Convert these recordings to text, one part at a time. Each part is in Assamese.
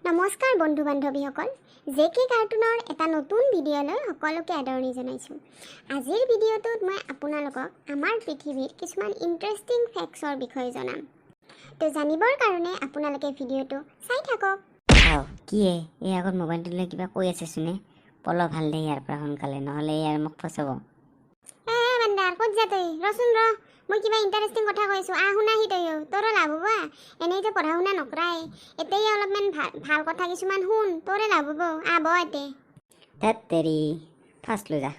নমস্কাৰ বন্ধু বান্ধৱীসকল, জেকে কাৰ্টুনৰ এটা নতুন ভিডিঅ'লৈ সকলোকে আদৰণি জনাইছোঁ। আজিৰ ভিডিঅ'টোত মই আপোনালোকক আমাৰ পৃথিৱীৰ কিছুমান ইণ্টাৰেষ্টিং ফেক্টছৰ বিষয়ে জনাম। তো জানিবৰ কাৰণে আপোনালোকে ভিডিঅ'টো চাই থাকক। কি এই আগত মোবাইলটো লৈ কিবা কৈ আছে চোনে। পল ভাল দে ইয়াৰ পৰা সোনকালে, নহ'লে ইয়াৰ মোক ফচাব। বান্দাৰ ক'ত যা তই? ৰচোন ৰ, মই কিবা ইণ্টাৰেষ্টিং কথা কৈছোঁ, শুনাহি তই। তোৰো লাভ হ'ব, এনেইতো পঢ়া শুনা নকৰাই, এতেই অলপমান ভাল কথা কিছুমান শুন, তোৰে লাভ হ'ব। ব এতে ধেত তেৰি, ফাৰ্ষ্ট লৈ যা।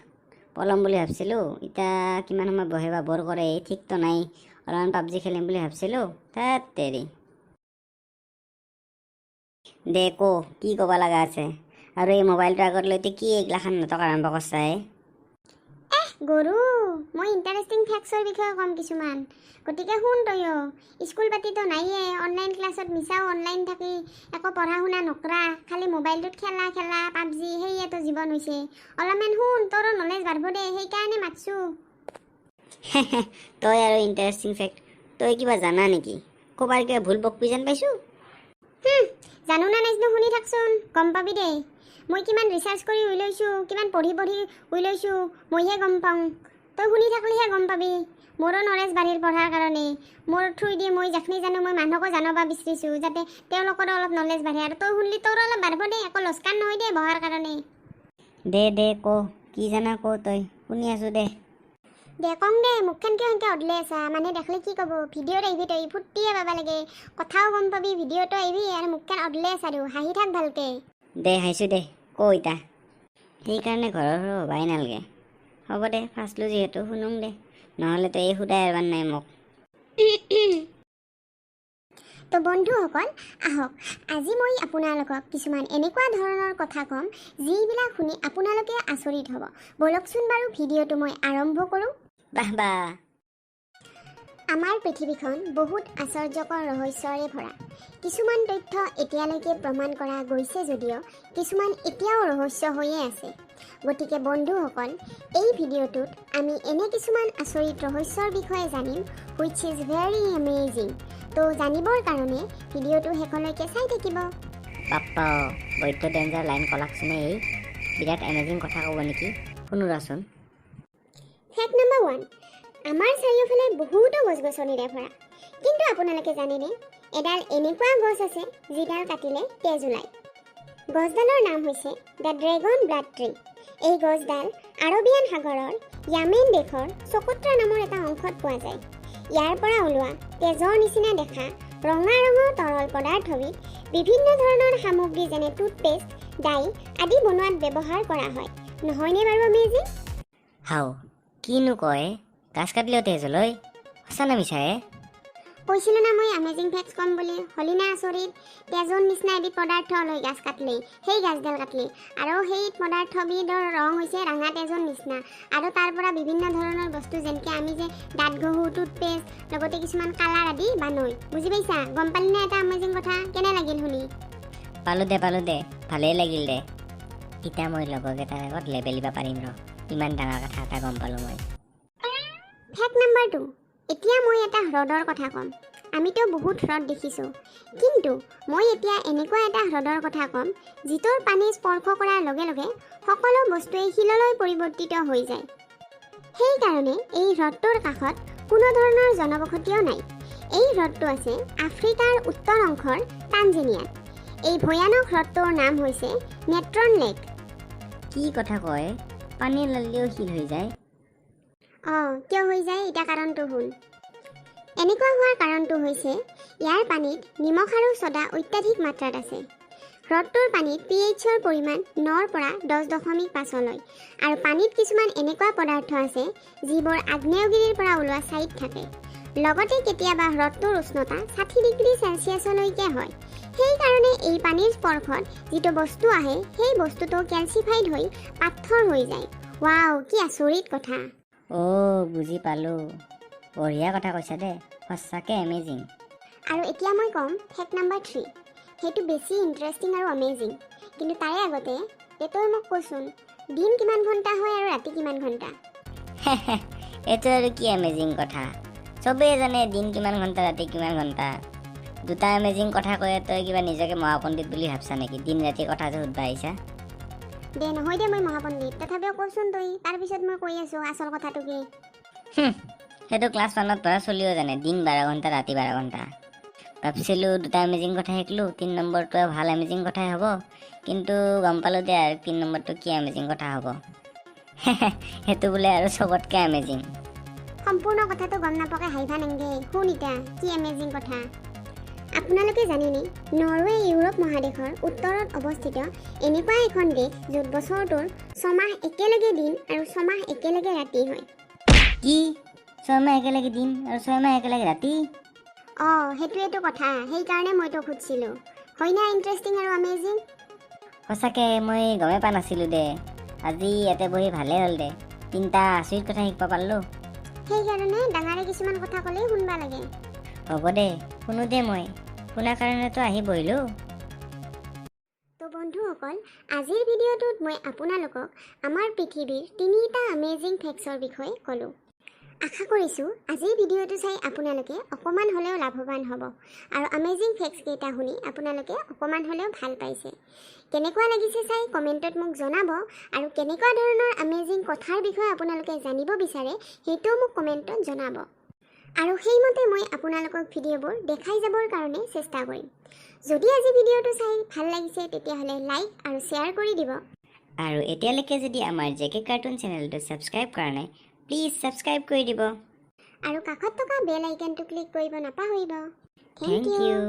পলম বুলি ভাবিছিলোঁ, এতিয়া কিমান সময় বহে বা বৰ কৰে ঠিকতো নাই। অলপমান পাবজি খেলিম বুলি ভাবিছিলোঁ, ধেত তেৰি। দে কি ক'ব লগা আছে? আৰু এই মোবাইলটো আগত লৈতে কি এইগিলাখান নাটক আৰম্ভ কৰছাই? গৰু, মই ইণ্টাৰেষ্টিং ফেক্টছৰ বিষয়ে ক'ম কিছুমান, গতিকে শুন তয়ো। স্কুল পাতিতো নাইয়ে, অনলাইন ক্লাছত মিছাও অনলাইন থাকি একো পঢ়া শুনা নকৰা, খালি মোবাইলটোত খেলা পাবজি, সেয়েতো জীৱন হৈছে। অলপমান শুন, তোৰো নলেজ বাঢ়ব দে, সেইকাৰণে মাতছোঁ। তই আৰু ইণ্টাৰেষ্টিং ফেক্ট, তই কিবা জানা নেকি? ক'বাৰ কিবা ভুল বকবি যেন পাইছোঁ। জানো না নাইজনো শুনি থাকচোন, গম পাবি দেই। মই কিমান ৰিচাৰ্চ কৰি উইলৈছোঁ, কিমান পঢ়ি উইলৈছোঁ, মইহে গম পাওঁ। তই শুনি থাকলিহে গম পাবি। মোৰো নলেজ বাঢ়িল পঢ়াৰ কাৰণে। মোৰ থ্ৰুই দি মই যিখিনি জানো মই মানুহকো জানাব বিচাৰিছোঁ, যাতে তেওঁলোকৰো অলপ নলেজ বাঢ়ে। আৰু তই শুনলি তোৰো অলপ বাঢ়ব দেই, একো লচকান নহয় দেই বহাৰ কাৰণে। দে কি জানা তই, শুনি আছোঁ দে। কওঁ দে, মুখখন কিয় সেনেকৈ অদলে আছা? মানুহে দেখলি কি ক'ব? ভিডিঅ'ত আহিবি তই, ফূৰ্তিয়ে পাবা লাগে, কথাও গম পাবি, ভিডিঅ'টো আহিবি আৰু মুখখন অদলে আছা আৰু হাঁহি থাক ভালকে। দে হাঁহিছোঁ দে, ইতা। সেইকাৰণে ঘৰৰ হ'বাই নালাগে। হ'ব দে, ফাৰ্ষ্ট লো যিহেতু শুনোং দে, নহ'লে তই এই সুদাই এৰবাৰ নাই মোক। তো বন্ধুসকল, আহক আজি মই আপোনালোকক কিছুমান এনেকুৱা ধৰণৰ কথা ক'ম, যিবিলাক শুনি আপোনালোকে আচৰিত হ'ব। ব'লকচোন বাৰু ভিডিঅ'টো মই আৰম্ভ কৰোঁ। বাহ। আমাৰ পৃথিৱীখন বহুত আশ্চৰ্যকৰ ৰহস্যৰে ভৰা। কিছুমান তথ্য এতিয়ালৈকে প্ৰমাণ কৰা গৈছে যদিও কিছুমান এতিয়াও ৰহস্য হৈয়ে আছে। গতিকে বন্ধুসকল, এই ভিডিঅ'টোত আমি এনে কিছুমান আচৰিত ৰহস্যৰ বিষয়ে জানিম, হুইচ ইজ ভেৰি এমেজিং। তো জানিবৰ কাৰণে ভিডিঅ'টো শেষলৈকে চাই থাকিব। বাপ্পা, বৈদ্য ডেঞ্জাৰ লাইন কলাকচোনে এই বিৰাট এমেজিং কথা ক'ব নেকি? শুনো ৰচোন। ফেক্ট নম্বৰ 1, আমাৰ চাৰিওফালে বহুতো গছ গছনিৰে ভৰা। কিন্তু আপোনালোকে জানেনে, এডাল এনেকুৱা গছ আছে যিডাল কাটিলে তেজ ওলায়। গছডালৰ নাম হৈছে দ্য ড্ৰেগন ব্লাড ট্ৰী। এই গছডাল আৰবিয়ান সাগৰৰ য়ামেন দেশৰ চকোত্ৰা নামৰ এটা অংশত পোৱা যায়। ইয়াৰ পৰা ওলোৱা তেজৰ নিচিনা দেখা ৰঙা তৰল পদাৰ্থবিধ বিভিন্ন ধৰণৰ সামগ্ৰী যেনে টুথপেষ্ট, ডাই আদি বনোৱাত ব্যৱহাৰ কৰা হয়। নহয়নে বাৰু আমেজিং? কিনো কয়, গাছ কাটিলেও তেজ ওলাই? সঁচা না মিছায়ে? কৈছিলোঁ না মই আমেজিং ফেক্টছ ক'ম বুলি। হলি না আচৰিত? তেজৰ নিচিনা এবিধ পদাৰ্থ লৈ গাছ কাটলি, সেই গাছডাল কাটলি, আৰু সেই পদাৰ্থবিধৰ ৰং হৈছে ৰঙা তেজৰ নিচিনা। আৰু তাৰ পৰা বিভিন্ন ধৰণৰ বস্তু যেনেকৈ আমি যে দাঁত ঘহোঁ, টুথপেষ্ট, লগতে কিছুমান কালাৰ আদি বানয়। বুজি পাইছা? গম পালি না এটা আমেজিং কথা? কেনে লাগিল শুনি? পালোঁ দে, ভালেই লাগিল দে। এতিয়া মই লগৰকেইটাৰ আগত লেবেল দিব পাৰিম ৰ, ইমান ডাঙৰ কথা এটা গম পালোঁ মই। ফেক্ট নম্বৰ 2, এতিয়া মই এটা হ্ৰদৰ কথা ক'ম। আমিতো বহুত হ্ৰদ দেখিছোঁ, কিন্তু মই এতিয়া এনেকুৱা এটা হ্ৰদৰ কথা ক'ম যিটোৰ পানী স্পৰ্শ কৰাৰ লগে লগে সকলো বস্তুৱেই শিললৈ পৰিৱৰ্তিত হৈ যায়। সেইকাৰণে এই হ্ৰদটোৰ কাষত কোনো ধৰণৰ জনবসতিও নাই। এই হ্ৰদটো আছে আফ্ৰিকাৰ উত্তৰ অংশৰ তানজেনিয়াত। এই ভয়ানক হ্ৰদটোৰ নাম হৈছে নেট্ৰন লেক। কি কথা কয়? পানী লালিও শিল হৈ যায়? কিয় হৈ যায় এতিয়া কাৰণটো শুন। এনেকুৱা হোৱাৰ কাৰণটো হৈছে ইয়াৰ পানীত নিমখ আৰু ছ'ডা অত্যাধিক মাত্ৰাত আছে। হ্ৰদটোৰ পানীত pHৰ পৰিমাণ 9ৰ পৰা 10.5লৈ, আৰু পানীত কিছুমান এনেকুৱা পদাৰ্থ আছে যিবোৰ আগ্নেয়গিৰিৰ পৰা ওলোৱা ছাইত থাকে। লগতে কেতিয়াবা হ্ৰদটোৰ উষ্ণতা 60 ডিগ্ৰী চেলচিয়াছলৈকে হয়। সেইকাৰণে এই পানীৰ স্পৰ্শত যিটো বস্তু আহে সেই বস্তুটো কেলচিফাইড হৈ পাথৰ হৈ যায়। ৱাও, কি আচৰিত কথা! বুজি পালোঁ। বঢ়িয়া কথা কৈছা দে, সঁচাকৈ এমেজিং। আৰু এতিয়া মই ক'ম ফেক্ট নম্বৰ 3। সেইটো বেছি ইণ্টাৰেষ্টিং আৰু এমেজিং, কিন্তু তাৰে আগতে তই মোক কচোন, দিন কিমান ঘণ্টা হয় আৰু ৰাতি কিমান ঘণ্টা? এইটো আৰু কি এমেজিং কথা? চবেই জানে দিন কিমান ঘণ্টা, ৰাতি কিমান ঘণ্টা। দুটা এমেজিং কথা কৈ তই কিবা নিজকে মহাপণ্ডিত বুলি ভাবছা নেকি? দিন ৰাতি কথা যে সুধবা আহিছা। দে নহয় দে মই মহাপণ্ডিত, তথাপিও কচোন তই, তাৰপিছত মই কৈ আছোঁ আচল কথাটো কি। সেইটো ক্লাছ 1ত পঢ়া চলিও জানে, দিন 12 ঘণ্টা ৰাতি 12 ঘণ্টা। ভাবছিলোঁ দুটা এমেজিং কথা শিকলোঁ, 3 নম্বৰটো ভাল এমেজিং কথাই হ'ব, কিন্তু গম পালোঁ দে আৰু 3 নম্বৰটো কি এমেজিং কথা হ'ব। সেইটো বোলে আৰু চবতকৈ এমেজিং। সম্পূৰ্ণ কথাটো গম নাপাকে হাইভা নেংগে, শুন ইতা কি এমেজিং কথা। আপোনালোকে জানেনে, নৰৱে ইউৰোপ মহাদেশৰ উত্তৰত অৱস্থিত এনেকুৱা এখন দেশ য'ত বছৰটোৰ 6 মাহ একেলগে দিন আৰু 6 মাহ একেলগে ৰাতি হয়। কি 6 মাহ একেলগে দিন আৰু 6 মাহ একেলগে ৰাতি? সেইটোৱেতো কথা, সেইকাৰণে মই তোক সুধিছিলোঁ। হয় না ইণ্টাৰেষ্টিং আৰু আমেজিং? সঁচাকৈ মই গমেই পোৱা নাছিলোঁ দে। আজি ইয়াতে বহি ভালেই হ'ল দে, 3টা আচৰিত কথা শিকিব পাৰিলোঁ। সেইকাৰণে ডাঙৰে কিছুমান কথা ক'লেই শুনবা লাগে। হ'ব দে, শুনো দে, মই শুনাৰ কাৰণেতো আহি বহিলোঁ। তো বন্ধুসকল, আজিৰ ভিডিঅ'টোত মই আপোনালোকক আমাৰ পৃথিৱীৰ 3টা আমেজিং ফেক্টছৰ বিষয়ে ক'লোঁ। আশা কৰিছোঁ আজিৰ ভিডিঅ'টো চাই আপোনালোকে অকণমান হ'লেও লাভৱান হ'ব আৰু আমেজিং ফেক্টছ কেইটা শুনি আপোনালোকে অকণমান হ'লেও ভাল পাইছে। কেনেকুৱা লাগিছে চাই কমেণ্টত মোক জনাব, আৰু কেনেকুৱা ধৰণৰ আমেজিং কথাৰ বিষয়ে আপোনালোকে জানিব বিচাৰে সেইটোও মোক কমেণ্টত জনাব। আৰু সেইমতে মই আপোনালোকক ভিডিঅ'বোৰ দেখাই যাবৰ কাৰণে চেষ্টা কৰিম। যদি আজি ভিডিঅ'টো চাই ভাল লাগিছে তেতিয়াহ'লে লাইক আৰু শ্বেয়াৰ কৰি দিব। আৰু এতিয়ালৈকে যদি আমাৰ জেকে কাৰ্টুন চেনেলটো ছাবস্ক্ৰাইব কৰা নাই, প্লিজ ছাবস্ক্ৰাইব কৰি দিব। আৰু কাষত থকা বেল আইকনটো ক্লিক কৰিব নাপাহৰিব। Thank U.